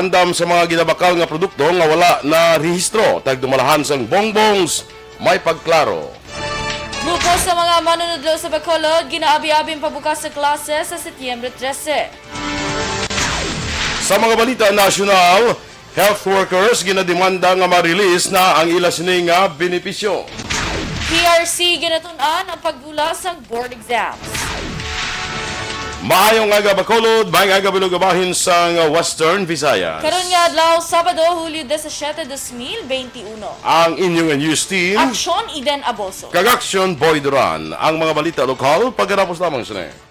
Andam sa mga ginabakal nga produkto nga wala na rehistro tag dumalahan sang bongbongs may pagklaro. Grupo sa mga manunodlo sa Bacolod, ginaabi-abing pabukas sa klase sa Setyembre 13. Sa mga balita nasyonal, health workers ginademanda nga ma-release na ang ila sini nga benepisyo. PRC ginatun-an ang pagbula sa board exams. Maayong aga Bacolod, maayong aga bilugabahin sa Western Visayas. Karon nga adlaw Sabado, Hulyo 17, 2021. Ang inyong news team, Aksyon Iden Aboso. kag Aksyon Boy Duran. Ang mga balita lokal, pagkatapos lamang sila.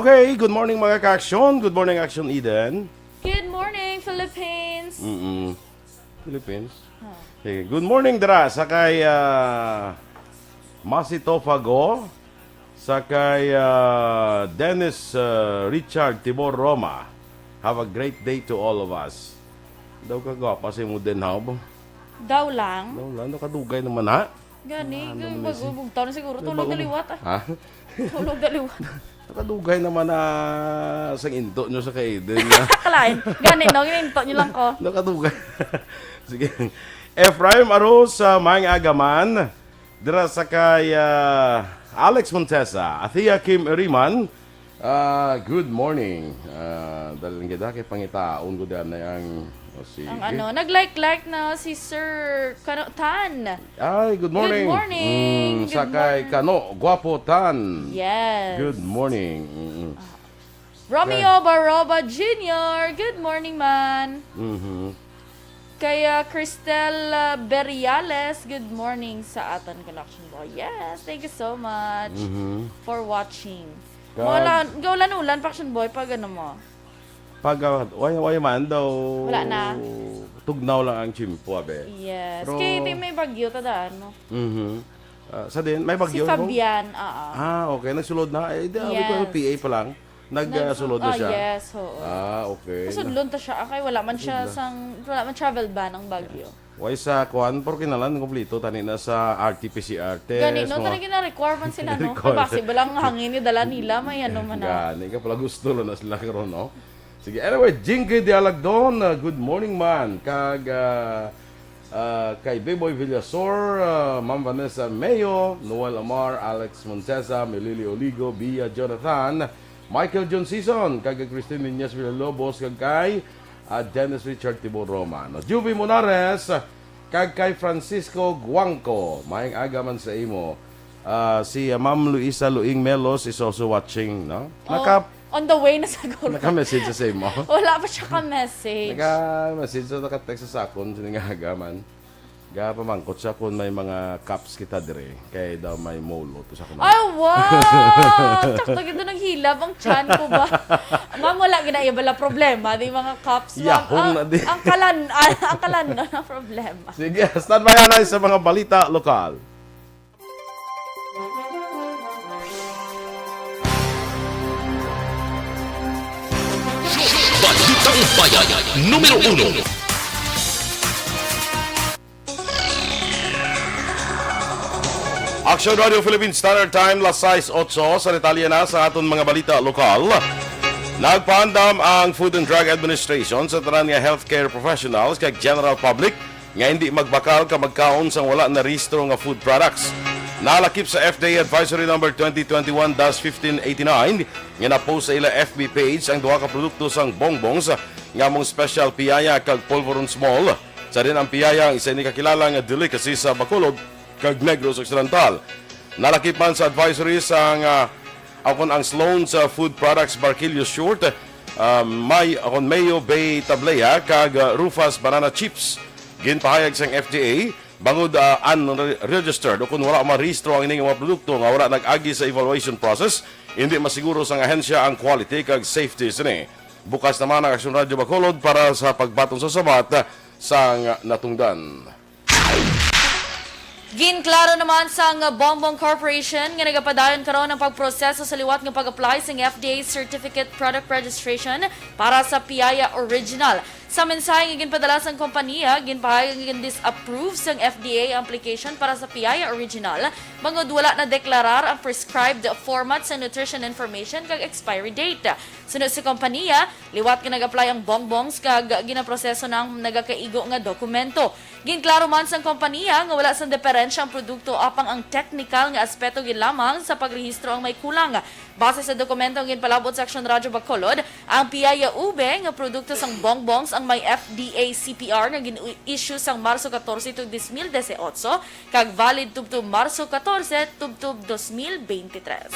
Okay, good morning mga ka-aksyon. Good morning, Aksyon Eden. Good morning, Philippines. Philippines. Okay, good morning dara sa kay Masito Fago, sa kay Dennis Richard Tibor Roma. Have a great day to all of us. Daw ka gwapa si mo din hawb. Daw lang. Ano kadugay naman ha? Gani, magbugtaw na siguro. Tulog daliwat ah. Ha? Tulog daliwat. Nakadugay naman na sa into nyo sa kaiden. Kalain. Gani, no? Gininto nyo lang ko. Nakadugay. Sige. Ephraim Aros sa Maing Agaman. Dira sa kay Alex Montesa. Athea Kim Eriman. Good morning. Dahil nga kay pangitaon ko dyan na yung... Ang ano, nag-like na si Sir Tan. Ay, good morning. Good morning. Sa kay Kano, Guapo Tan. Yes. Good morning. Romeo Baroba Jr. Good morning, man. Kaya Cristel Beriales, good morning sa aton connection boy. Yes, thank you so much for watching. Gaulan-ulan, Faction Boy, pag ano mo? Pag way man daw. Wala na. Tugnaw lang ang chimpo, abe. Yes. Pero, Kaya ito may bagyo tadaan, no? Sa din, may bagyo. Si Fabian, okay. Nagsulod na. Eh, yes. ko PA pa lang. Nagsulod na siya. Yes, oo. Okay. Kasudlon ta siya. Okay, wala man siya wala man travel ban ang bagyo. Way sa kuan, porque nalan kompleto tani na sa RT-PCR test. Gani, no? Talaga na requirement sila, no? Possible lang hangin ni dala nila, may ano man na. Gani, ka pala gusto lang na sila karon, no? Sige, anyway, Jinky Dialagdon, good morning man. Kag kay Beboy Villasor, Ma'am Vanessa Mayo, Noel Amar, Alex Montesa, Melili Oligo, Bia Jonathan, Michael John Season, kag Christine Niñas Villalobos, kag kay Dennis Richard Tibor Roma. No, Juby Monares, kag kay Francisco Guangco, maayong aga man sa imo. Si Ma'am Luisa Luing Melos is also watching, no? On the way na siguro. Naka-message sa imo. Wala pa siya ka-message. Naka-message sa naka-text sa akon siningaga man. Ga pamangkot sa akon may mga cups kita dire kay daw may molo to sa akon. Ay, wow! Sakto gito naghilab ang chan ko ba? Ma'am, wala ginaya bala problema. Di mga cups. Yahong na di. Ang kalan na problema. Sige, stand by na sa mga balita lokal. Balitang Bayan, Numero 1. Aksyon Radio Philippines Standard Time, las 6:08 sa detalye na sa aton mga balita lokal. Nagpaandam ang Food and Drug Administration sa tanan nga healthcare professionals kag general public nga hindi magbakal ka magkaon sang wala na rehistro nga food products. Nalakip sa FDA Advisory Number 2021-1589 nga na-post sa ila FB page ang duha ka produkto sang bongbongs nga mong special piyaya kag polvoron small. Sa rin ang piyaya ang isa ni kakilala nga delicacy sa Bacolod kag Negros Occidental. Nalakip man sa advisory sang Akon ang Sloan's Food Products Barquillo Short, akon Mayo Bay Tablea, kag Rufus Banana Chips. Ginpahayag sang FDA, bangod unregistered o kung wala marehistro ang ining mga produkto nga wala nag-agi sa evaluation process, hindi masiguro sang ahensya ang quality kag safety sini. Bukas naman ang Aksyon Radyo Bacolod para sa pagbatong sa sabat sang natungdan. Ginklaro naman sang Bongbong Corporation nga nagapadayon karon ng pagproseso sa liwat nga pag-apply sang FDA Certificate Product Registration para sa Piyaya Original. Sa mensahe nga ginpadala sang kompanya, ginpahayag nga disapprove sang FDA application para sa Piyaya Original, bangod wala na deklarar ang prescribed format sa nutrition information kag expiry date. Sunod sa kompanya, liwat nga nag-apply ang bongbongs kag ginaproseso ng nagakaigo nga dokumento. Ginklaro man sang kompanya nga wala sang diferensya ang produkto apang ang technical nga aspeto gid lamang sa pagrehistro ang may kulang. Base sa dokumento ang ginpalabot sa Aksyon Radyo Bacolod, ang Piyaya Ube nga produkto sang bongbongs ang may FDA CPR nga gin-issue sang Marso 14 tug 2018 kag valid tubtub Marso 14 tubtub 2023.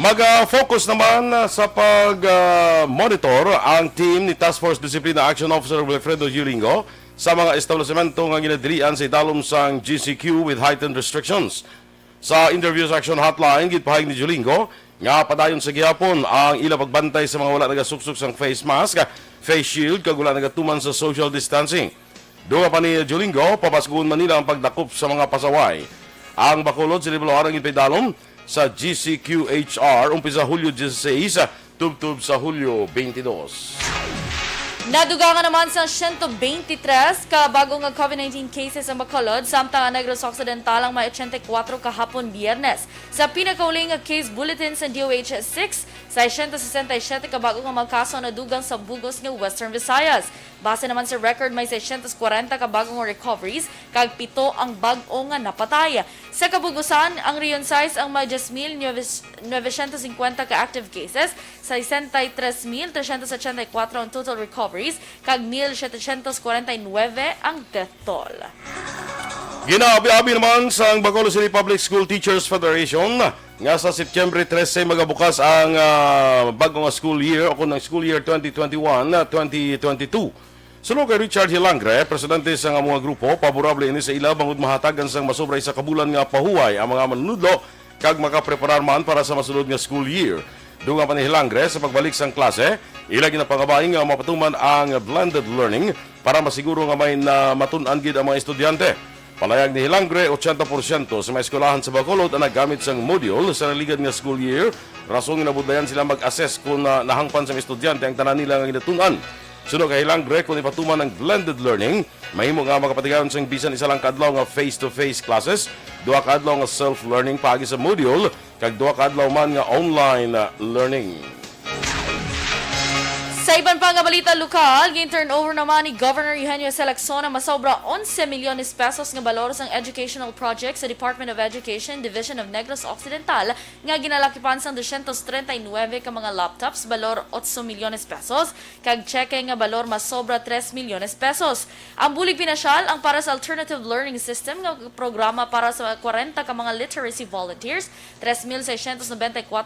Mag-focus naman sa pag-monitor ang team ni Task Force Discipline Action Officer Wilfredo Yuringo sa mga establishmento nga ginadilian sa idalom sang GCQ with heightened restrictions. Sa interview sa Action Hotline, gitpahayag ni Yuringo nga padayon sa gihapon ang ila pagbantay sa mga wala nagasuksok sang face mask, face shield kag wala nagatuman sa social distancing. Duha pa ni Yuringo, papaskuhon man nila ang pagdakop sa mga pasaway. Ang Bacolod sa Libuloarang ipidalom sa GCQHR umpisa Hulyo 16 tubtub sa Hulyo 22. Nadugangan naman sa 123 ka bagong COVID-19 cases ang Bacolod, samtang ang Negros Occidental ang may 84 kahapon Biyernes. Sa pinakauling case bulletin sa DOH-6, sa 167 ka bagong mga kaso na dugang sa bugos ng Western Visayas. Base naman sa record, may 640 ka bagong recoveries, kag 7 ang bagong napatay. Sa kabugusan, ang Rion size ang may 10,950 ka active cases, 63,384 ang total recoveries, kag 1,749 ang death toll. Ginaabi-abi naman sa Bacolod City Public School Teachers Federation nga sa September 13 magabukas ang bagong school year o kung school year 2021-2022. Sunod kay Richard Hilangre, presidente sa mga grupo, paborable ini sa ila bangod mahatagan sang masobray sa kabulan nga pahuway ang mga manunudlo kag makapreparar man para sa masunod nga school year. Dunga pa ni Hilangre sa pagbalik sang klase, ila ginapangabay nga mapatuman ang blended learning para masiguro nga may na matun-an gid ang mga estudyante. Palayag ni Hilangre, 80% sa mga eskwelahan sa Bacolod ang naggamit sang module sa naligad nga school year. Rason nga nabudlayan sila mag-assess kung nahangpan sa mga estudyante ang tanan nila nga ginatun-an. Sunod kay Hilangre, kung ipatuman ng blended learning, mahimo nga makapatigayon sang bisan isa lang kadlaw nga face-to-face classes, duha kadlaw nga self-learning paagi sa module, kag duha kadlaw man nga online learning. Sa iban pa nga balita lokal, gin-turnover naman ni Governor Eugenio Salacson ang masobra 11 milyones pesos nga balor sang educational project sa Department of Education, Division of Negros Occidental nga ginalakipan sang 239 ka mga laptops balor 8 milyones pesos kag cheque nga balor masobra 3 milyones pesos. Ang bulig pinasyal ang para sa Alternative Learning System nga programa para sa 40 ka mga literacy volunteers, 3,694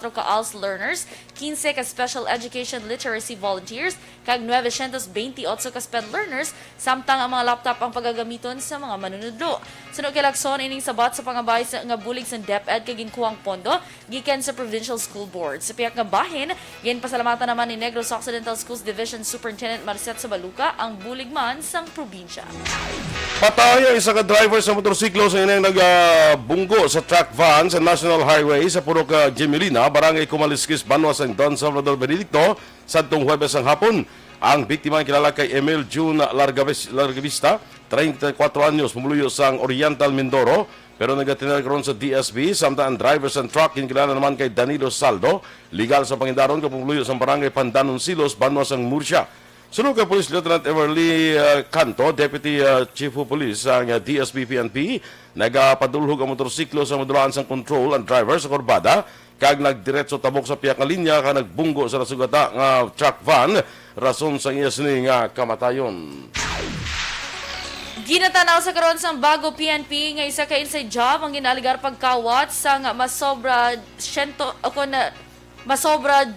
ka ALS learners, 15 ka special education literacy volunteers, kag 928 ka SPED learners, samtang ang mga laptop ang pagagamiton sa mga manunudlo. Sunod kay Lacson, ining sabat sa pangabay sa nga bulig sa DepEd kag ginkuhang pondo gikan sa Provincial School Board. Sa piyak nga bahin, yan pasalamatan naman ni Negros Occidental Schools Division Superintendent Marcet Sabaluca ang bulig man sang probinsya. Patay ang isa ka driver sa motorsiklo sa inang nagbunggo sa truck van sa National Highway sa Purok Gemilina, Barangay Kumaliskis, Banwa, San Don Salvador Benedicto, sadtong Huwebes ang hapon. Ang biktima ay kilala kay Emil June Largavista, 34 anyos, pumuluyo sa Oriental Mindoro, pero nagatinag ron sa DSB, samtang ang driver sa truck, kilala naman kay Danilo Saldo, legal sa Pangindaron, kapumuluyo sa Barangay Pandanon Silos, Banwa, Sang Murcia. Sunod kay Police Lieutenant Everly Canto, Deputy Chief of Police ang DSB-PNP, nagapadulhog ang motorsiklo sa modulaan sang control ang driver sa kurbada, kag nagdiretso tabok sa piyak nga linya kag nagbunggo sa nasugata nga truck van, rason sa iya sini nga kamatayon. Ginatanaw sa karon sa bago PNP nga isa ka inside job ang ginaligar pagkawat sa nga masobra masobra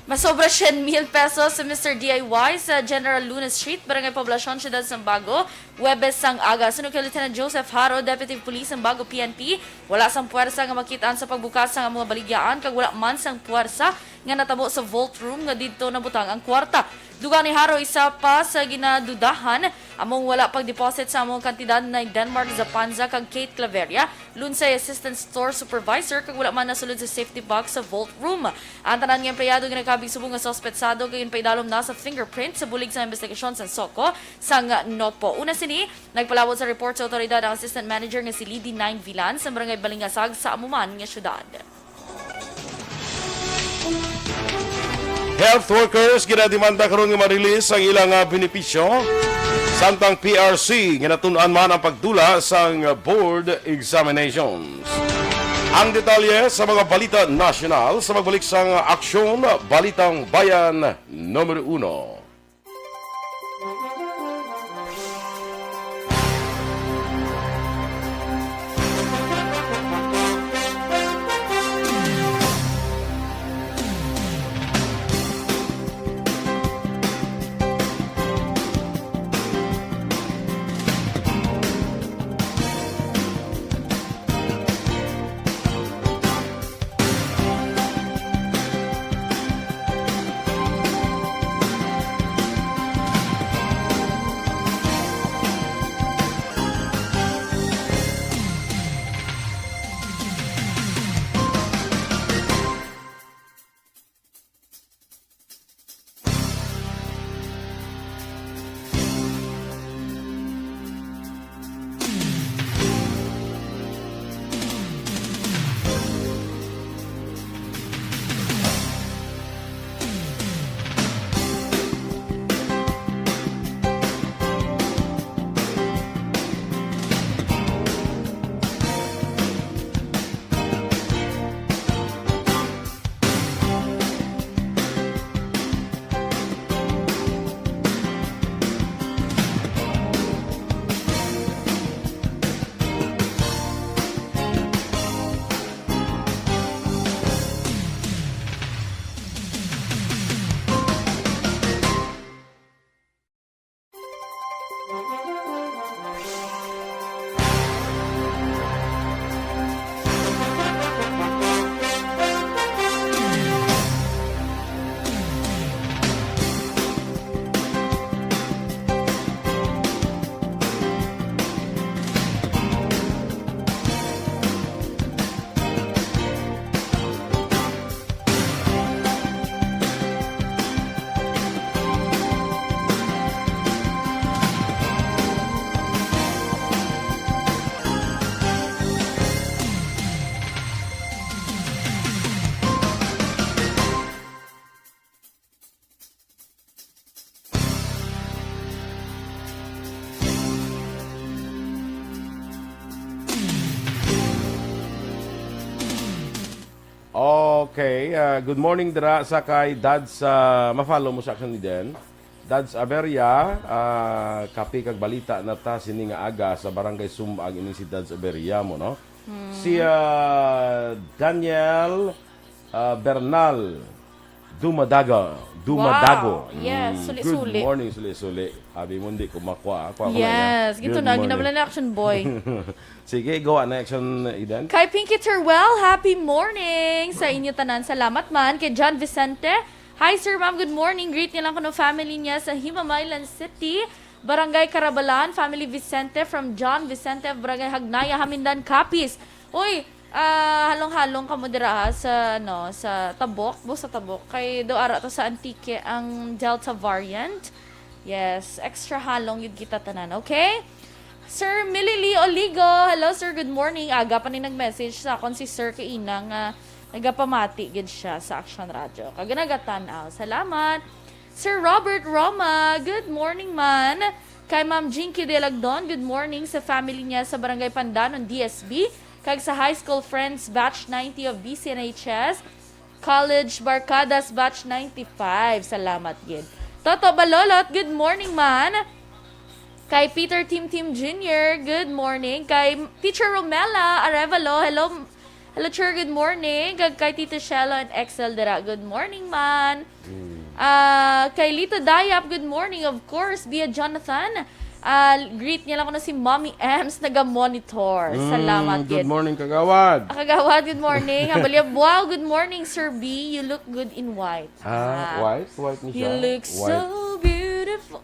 100,000 pesos sa Mr. DIY sa General Luna Street, Barangay Poblacion, Ciudad Sambago, Huwebes sang aga. Sunod kay Lieutenant Joseph Haro, Deputy Police ng Bago PNP, wala sang puwersa nga makitaan sa pagbukas sa mga baligyaan, kag wala man sang puwersa nga natabo sa vault room nga didto nabutang ang kwarta. Dugang ni Haro, isa pa sa ginadudahan among wala pag-deposit sa among kantidad na Denmark Zapanza kag Kate Claveria, Lunsay Assistant Store Supervisor kag wala man nasulod sa safety box sa vault room. Ang tanan nga empleyado nga nagkabig subong nga suspetsado kay paidalom na sa fingerprint sa bulig sa investigasyon sa Soko sang Nopo. Una sini nagpalawod sa report sa otoridad ang Assistant Manager nga si Lady 9 Villan sa Barangay Balingasag sa Amuman nga syudad. Health workers ginademanda karon nga ma-release ang ilang benepisyo. Samtang PRC ginatun-an man ang pagdula sang board examinations. Ang detalye sa mga balita nasyonal sa magbalik sang Aksyon, Balitang Bayan, Numero 1. Okay, good morning dira sa kay Dads, ma-follow mo sa action ni Den. Dads Aberia, kapi kag balita na ta sini nga aga sa Barangay Sumbag ini si Dads Aberia mo no. Si Daniel Bernal Dumadago. Wow. Yes, suli-suli. Good morning, suli-suli. Abi mo hindi ko makuha. Yes, gito na ginabala na action boy. Sige, gawa na action Eden. Kay Pinky Terwell, happy morning sa inyo tanan. Salamat man kay John Vicente. Hi sir, ma'am, good morning. Greet niya lang ko ng family niya sa Himamaylan City, Barangay Carabalan, family Vicente from John Vicente of Barangay Hagnaya, Hamindan, Capiz. Uy, halong-halong ka mo dira sa sa Tabok, sa Tabok. Kay do ara to sa Antique ang Delta variant. Yes, extra halong yun kita tanan, okay? Sir Millie Oligo, hello sir, good morning. Aga pa ni nag-message sa akon si Sir kay Inang nagapamati gid siya sa Action Radio. Kaganagatan-aw. Salamat. Sir Robert Roma, good morning man. Kay Ma'am Jinky De Lagdon, good morning sa family niya sa Barangay Pandanon, DSB. Kag sa high school friends batch 90 of BCNHS, college barkadas batch 95. Salamat gid. Toto Balolot, good morning man. Kay Peter Tim Jr., good morning. Kay Teacher Romela Arevalo, hello. Hello, Teacher, good morning. Kay Tita Shelo and Excel Dera, good morning man. Kay Lito Dayap, good morning. Of course, via Jonathan. Greet niya lang ko na si Mommy Ems, naga-monitor. Salamat, Good morning, Kagawad. Kagawad, good morning. Habalya, wow, good morning, Sir B. You look good in white. White? White niya You siya? look White. so beautiful.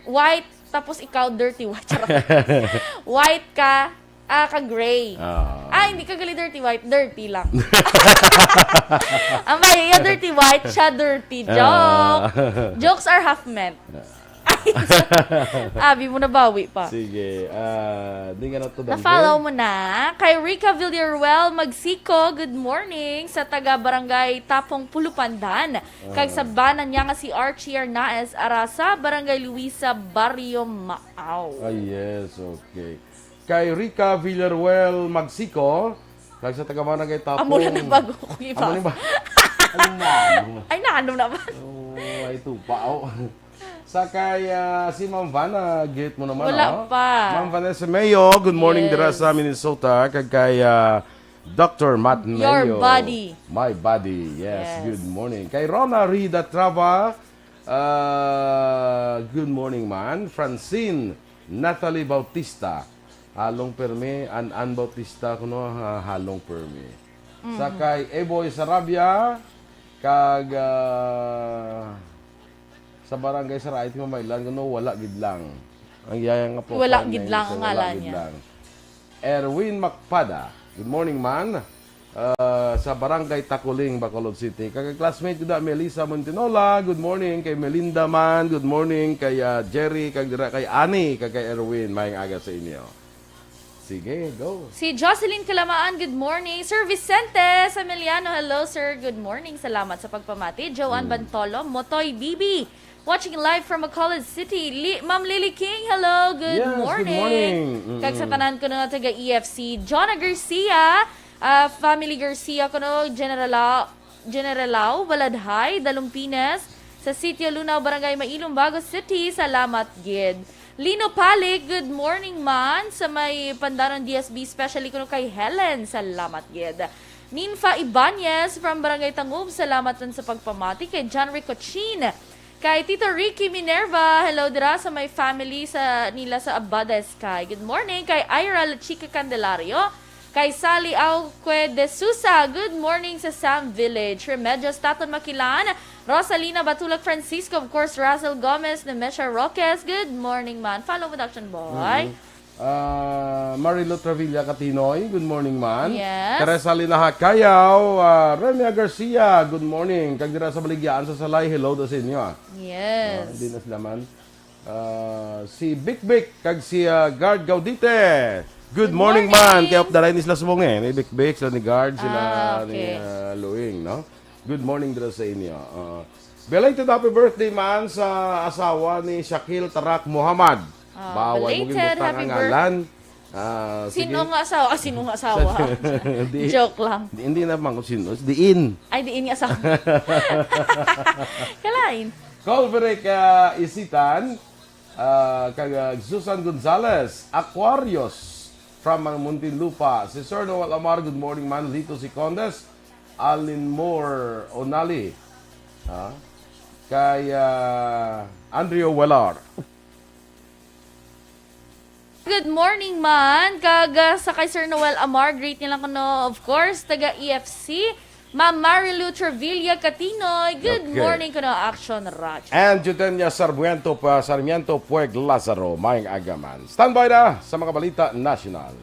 White, tapos ikaw dirty white. Charot. White ka, ka-gray. Hindi ka gali dirty white, dirty lang. Ang mahiya dirty white, siya dirty. Joke. Jokes are half meant. Abi mo na bawi pa. Sige. Di nga na to Na-follow mo na. Kay Rica Villaruel Magsiko, good morning. Sa taga-barangay Tapong Pulupandan. Kag sa banan niya nga si Archie Arnaez Arasa, Barangay Luisa, Barrio Maaw. Yes, okay. Kay Rica Villaruel Magsiko, kag sa taga-barangay Tapong. Amo na bago ko iba. Amo na ba? Ano na? Ay, naano naman. Ay, tupao. Sa kay si Ma'am Vanna, get mo naman. Wala pa. Ma'am Vanessa Mayo, good morning dira sa Minnesota. Kag kay Dr. Matt Mayo. Your body. My body, yes. Yes. Good morning. Kay Rona Rida Trava, good morning man. Francine Natalie Bautista, halong permi. An Bautista kuno halong permi. Sa kay Eboy Sarabia, kag sa barangay Sarait mo mailan kuno wala gid lang. Ang yaya nga po. Wala gid lang ang ngalan niya. Erwin Macpada. Good morning man. Sa barangay Takuling, Bacolod City. Kay classmate ko da Melissa Montinola. Good morning kay Melinda man. Good morning kay Jerry, kay Ani, kay Erwin. Maayong aga sa inyo. Sige, go. Si Jocelyn Calamaan, good morning. Sir Vicente Samiliano, hello sir. Good morning. Salamat sa pagpamati. Joanne Bantolo, Motoy Bibi. Watching live from Bacolod City. Ma'am Lily King, hello. Good Yes, morning. good morning. Kag sa tanan ko na taga EFC. Jonah Garcia, Family Garcia ko no, Generalao, Baladhay, Dalumpines. Sa Sitio Lunao, Barangay Mailong, Bago City. Salamat, gid. Lino Palik, good morning man. Sa may Pandaran DSB, especially ko no kay Helen. Salamat, gid. Ninfa Ibanez from Barangay Tangub. Salamat din sa pagpamati. Kay John Ricochin. Kay Tito Ricky Minerva, hello dira sa my family nila sa Abada Sky. Good morning. Kay Ira La Chica Candelario. Kay Sally Auque de Susa, good morning sa Sam Village. Remedios Taton Makilan. Rosalina Batulak Francisco, of course, Russell Gomez, Nemesha Roques. Good morning man. Follow production boy. Marilo Travilla Catinoy, good morning man. Yes. Teresa Linaha Kayaw, Remia Garcia, good morning. Kag dira sa Baligyan sa Salay, hello do sa inyo. Yes. Hindi na sila man. Si Bik Bik, kag si Guard Gaudite. Good morning man. Kaya updaray ni sila subong ni Bik Bik, sila ni Guard, sila ni Luing, no? Good morning dira sa inyo. Belated happy birthday man sa asawa ni Shakil Tarak Muhammad. Bawal mo belated happy ngalan. Sino nga asawa? Sino nga asawa? Joke lang. Hindi na man kung sino. Diin. Ay, diin nga asawa. Kalain. Colveric Isitan. Kag Susan Gonzalez. Aquarius. From Muntinlupa. Si Sir Noel Amar. Good morning man. Lito si Condes. Alin Moore Onali. Kay Andrea Wellar. Good morning man. Kag sa kay Sir Noel Amar, great niya lang kuno, of course, taga EFC. Ma'am Marilu Trevilla Catinoy, good morning kuno, Aksyon Raj. And Jutenia Sarmiento Pueg Lazaro, Mayang Agaman. Standby na sa mga balita national.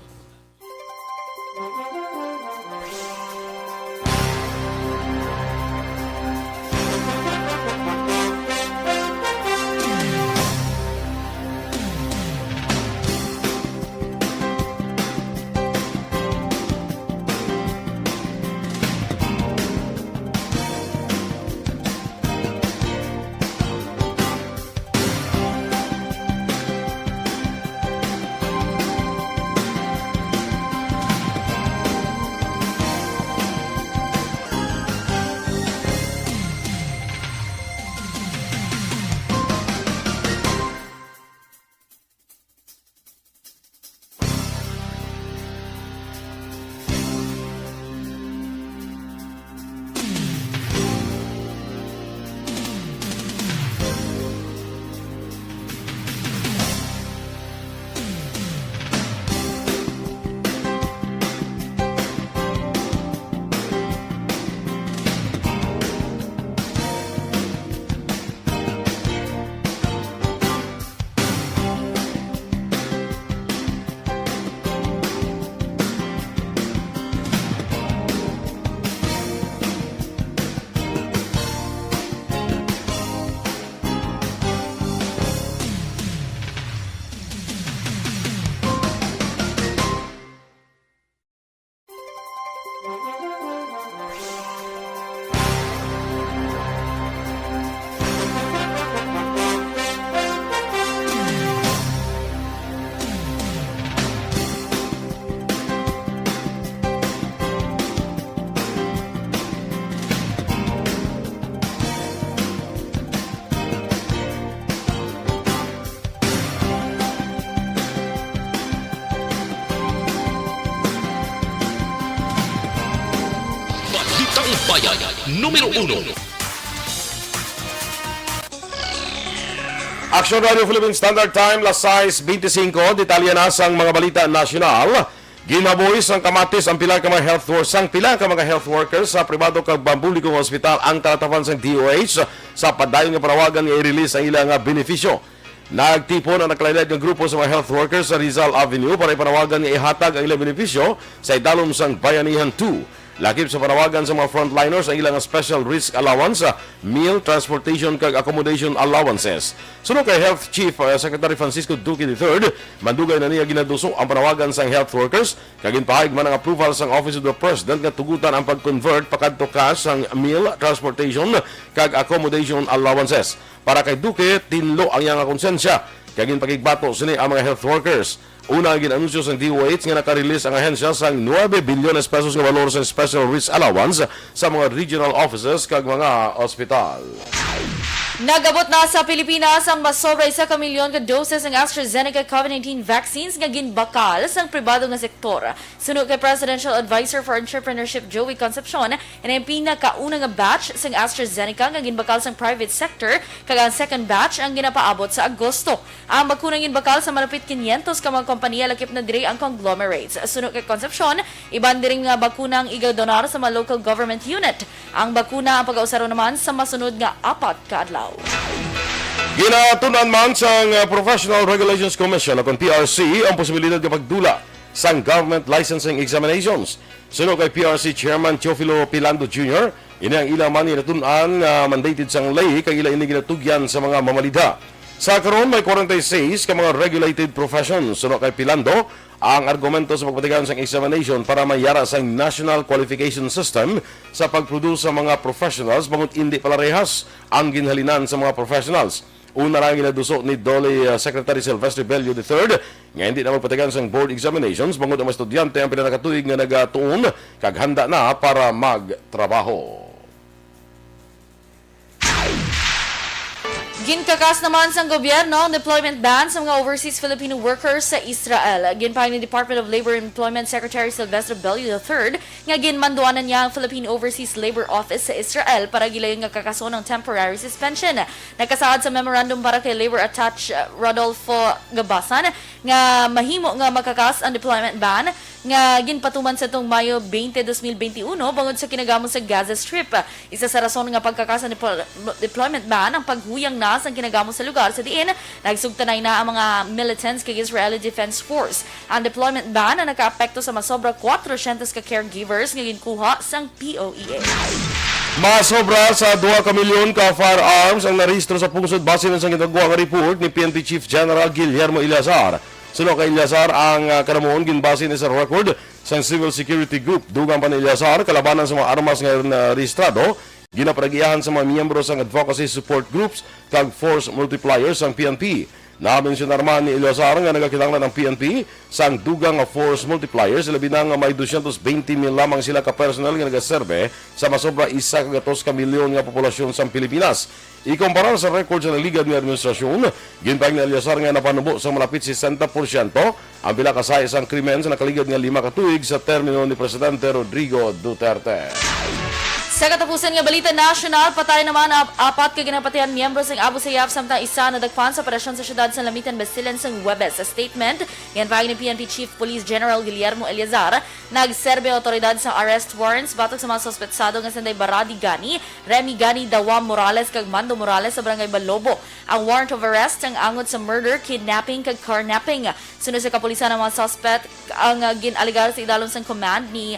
Balitang Bayan, Numero 1. Aksyon Radio Philippine Standard Time, las 6:25, detalye na sang mga balita nasyonal. Ginaboy sang kamatis ang pila ka mga health workers sa pribado kag pampublikong ospital ang talatapan sang DOH sa padayon nga panawagan nga i-release ang ilang benepisyo. Nagtipon ang nakalainad ng grupo sa mga health workers sa Rizal Avenue para ipanawagan nga ihatag ang ilang benepisyo sa idalom sang Bayanihan 2. Lakip sa panawagan sa mga frontliners ang ilang special risk allowance, meal, transportation kag accommodation allowances. Sunod kay Health Chief Secretary Francisco Duque III, mandugay na niya ginaduso ang panawagan sa health workers kag ginpahayag man ang approval sa Office of the President nga tugutan ang pag-convert pakadto cash sang meal, transportation kag accommodation allowances. Para kay Duque, tinlo ang iyang konsensya kag ginpakigbato sini ang mga health workers. Una ang ginanunsyo sa DOH nga nakarelease ang ahensya sa 9 bilyones pesos nga valor sa special risk allowance sa mga regional offices kag mga ospital. Nagabot na sa Pilipinas ang masobra 1 milyon ka doses ng AstraZeneca COVID-19 vaccines nga ginbakal sa pribado nga sektor. Sunod kay Presidential Advisor for Entrepreneurship Joey Concepcion, ang pinakauna nga batch sa AstraZeneca nga ginbakal sa private sector kag ang second batch ang ginapaabot sa Agosto. Ang bakuna ginbakal sa malapit 500 ka mga kompanya lakip na diri ang conglomerates. Sunod kay Concepcion, iban diring nga bakuna ang igadonar sa mga local government unit. Ang bakuna ang pag-ausaro naman sa masunod nga 4 ka adlaw. Ginatunan man sa Professional Regulations Commission o PRC ang posibilidad ng pagdula sa government licensing examinations. Sunod kay PRC Chairman Teofilo Pilando Jr., ini ang ilang man ginatunan mandated sang lay kay ilang ini ginatugyan sa mga mamalida. Sa karon may 46 ka mga regulated professions. Sunod kay Pilando, ang argumento sa pagpatigan sa examination para mayara sa National Qualification System sa pagproduce sa mga professionals bangot hindi palarehas ang ginhalinan sa mga professionals. Una lang ginaduso ni Dole Secretary Silvestre Bello III nga hindi na magpatigan sa board examinations bangot ang mga estudyante ang pinakatuig nga nagatuon kag handa na para magtrabaho. Ginkakas naman sa gobyerno ang deployment ban sa mga overseas Filipino workers sa Israel. Ginpahayag ni Department of Labor and Employment Secretary Silvestre Bello III nga ginmanduanan niya ang Philippine Overseas Labor Office sa Israel para gilayon nga kakaso ng temporary suspension. Nakasaad sa memorandum para kay Labor Attach Rodolfo Gabasan nga mahimo nga makakas ang deployment ban nga ginpatuman sa itong Mayo 20, 2021 bangod sa kinagamo sa Gaza Strip. Isa sa rason nga pagkakas ang deployment ban ang paghuyang na ang kinagamo sa lugar sa diin nagsugtanay na ang mga militants kay Israeli Defense Force. Ang deployment ban na nakaapekto sa masobra 400 ka caregivers nga ginkuha sang POEA. Masobra sa 2 ka milyon ka firearms ang narehistro sa pungsod base sa ginagawa nga report ni PNP Chief General Guillermo Ilazar. Sunod kay Ilazar ang kanamuon ginbase ni sa record sa Civil Security Group. Dugang pa ni Ilazar kalabanan sa mga armas nga rehistrado ginapagiyahan sa mga miyembro sa advocacy support groups kag force multipliers ang PNP. Nabensionar man ni Ilazar nga nagakinahanglan ng PNP sang dugang force multipliers labi na nga may 220 mil lamang sila ka personal nga nagaserbe sa masobra 1.2 milyon nga populasyon sa Pilipinas. Ikumpara sa record sa naligad ng administrasyon, ginpahayag ni Ilazar nga napanubo sa malapit 60% ang bilakasay sang krimen sa nakaligad nga 5 ka tuig sa termino ni Presidente Rodrigo Duterte. Sa katapusan nga balita national, patay naman ang 4 ka ginapatihan miyembro ng Aboso samtang isa na dagpan sa operasyon sa syudad sa Lamitan, Basilan sang Huwebes. Sa statement, yan pahayag ni PNP Chief Police General Guillermo Eleazar, nagserbe otoridad sa arrest warrants batok sa mga sospetsado nga sanday Baradi Gani, Remy Gani Dawam Morales kag Mando Morales sa Barangay Balobo. Ang warrant of arrest ang angot sa murder, kidnapping kag carnapping. Sunod sa kapulisan ng mga suspect ang ginaligar sa idalon sang command ni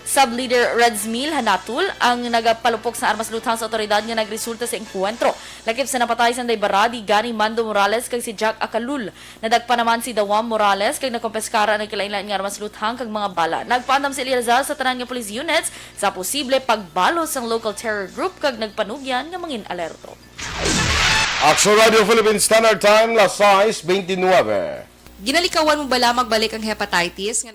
Sub-leader Redsmil Hanatul ang nagapalupok sa armas lutang sa otoridad nga nagresulta sa engkwentro. Lakip sa napatay sa Baradi, Gani Mando Morales kag si Jack Akalul. Nadagpa naman si Dawam Morales kag nakompeskara ng kilain-lain nga armas lutang kag mga bala. Nagpaandam si Eliazar sa tanan nga police units sa posible pagbalos ng local terror group kag nagpanugyan nga mangin alerto. Aksyon Radio Philippines Standard Time, las 6:29. Ginalikawan mo bala magbalik ang hepatitis?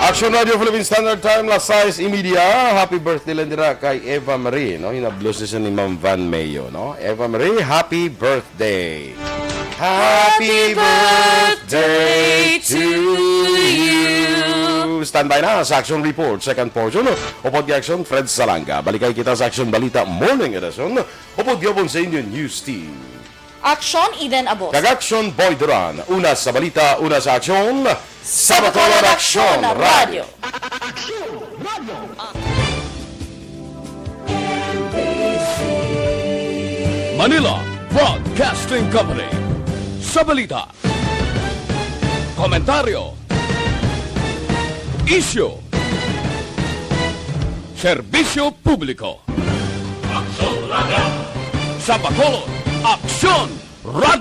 Aksyon Radio Philippines Standard Time, las 6:30. Happy birthday lang dira kay Eva Marie, no? Hinablos siya ni Ma'am Van Mayo, no? Eva Marie, happy birthday! Happy birthday to you! Standby na sa Action Report, second portion. Upod kay Action, Fred Salanga. Balikay kita sa Action Balita Morning Edition. Upod gyapon sa Indian News Team. Aksyon, Eden Aboso. Kag-Action, Boy Duran. Una sa balita, una sa aksyon. Sa Bacolod Aksyon Radio. Manila Broadcasting Company. Sa balita, komentaryo, issue, serbisyo publiko. Sa Bacolod Aksyon Radio.